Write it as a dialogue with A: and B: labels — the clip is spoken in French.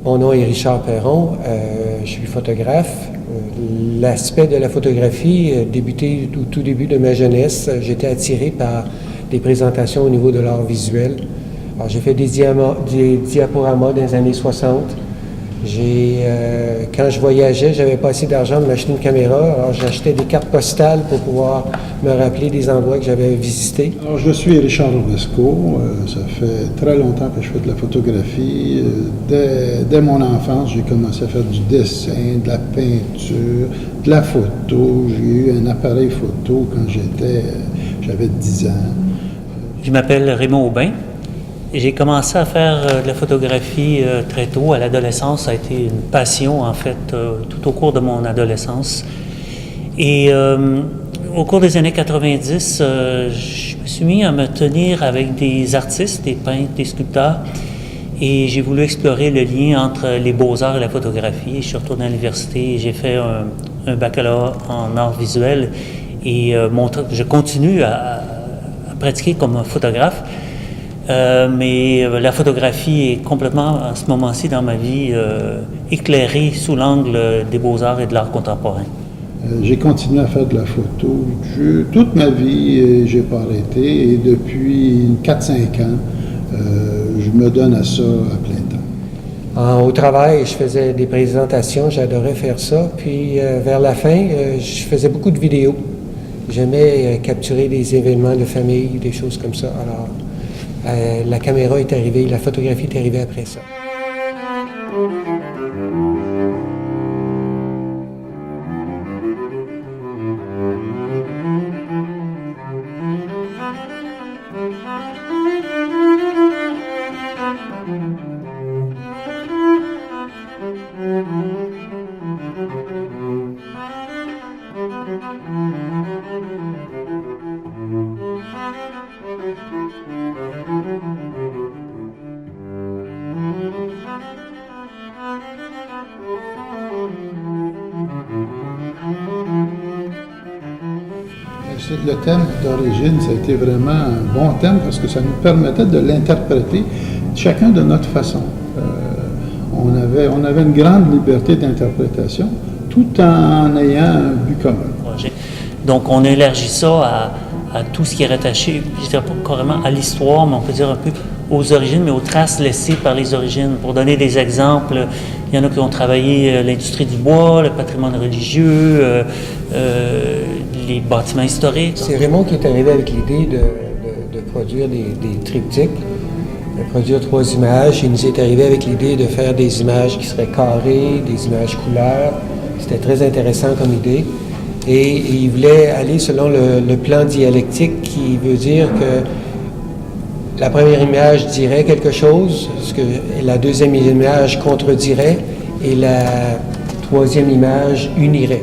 A: Mon nom est Richard Perron, je suis photographe. L'aspect de la photographie a débuté au tout début de ma jeunesse. J'étais attiré par des présentations au niveau de l'art visuel. Alors, j'ai fait des diaporamas dans les années 60. Quand je voyageais, j'avais pas assez d'argent pour m'acheter une caméra, alors j'achetais des cartes postales pour pouvoir me rappeler des endroits que j'avais visités.
B: Alors, je suis Richard Ovesco. Ça fait très longtemps que je fais de la photographie. Dès mon enfance, j'ai commencé à faire du dessin, de la peinture, de la photo. J'ai eu un appareil photo quand j'avais 10 ans.
C: Je m'appelle Raymond Aubin. J'ai commencé à faire de la photographie très tôt. À l'adolescence, ça a été une passion, en fait, tout au cours de mon adolescence. Et au cours des années 90, je me suis mis à me tenir avec des artistes, des peintres, des sculpteurs. Et j'ai voulu explorer le lien entre les beaux-arts et la photographie. Je suis retourné à l'université et j'ai fait un baccalauréat en arts visuels. Et je continue à pratiquer comme un photographe. Mais la photographie est complètement, à ce moment-ci dans ma vie, éclairée sous l'angle des beaux-arts et de l'art contemporain.
B: J'ai continué à faire de la photo. Toute ma vie, j'ai pas arrêté. Et depuis 4-5 ans, je me donne à ça à plein temps.
A: Au travail, je faisais des présentations, j'adorais faire ça. Puis vers la fin, je faisais beaucoup de vidéos. J'aimais capturer des événements de famille, des choses comme ça. Alors, la caméra est arrivée, la photographie est arrivée après ça.
B: Le thème d'origine, ça a été vraiment un bon thème parce que ça nous permettait de l'interpréter chacun de notre façon. On avait une grande liberté d'interprétation tout en ayant un but commun.
C: Donc on élargit ça à tout ce qui est rattaché, je dirais pas carrément à l'histoire, mais on peut dire un peu aux origines, mais aux traces laissées par les origines. Pour donner des exemples, il y en a qui ont travaillé l'industrie du bois, le patrimoine religieux, les bâtiments historiques.
A: C'est Raymond qui est arrivé avec l'idée de produire des triptyques, de produire 3 images. Il nous est arrivé avec l'idée de faire des images qui seraient carrées, des images couleurs. C'était très intéressant comme idée. Et il voulait aller selon le plan dialectique, qui veut dire que la première image dirait quelque chose, la deuxième image contredirait, et la troisième image unirait.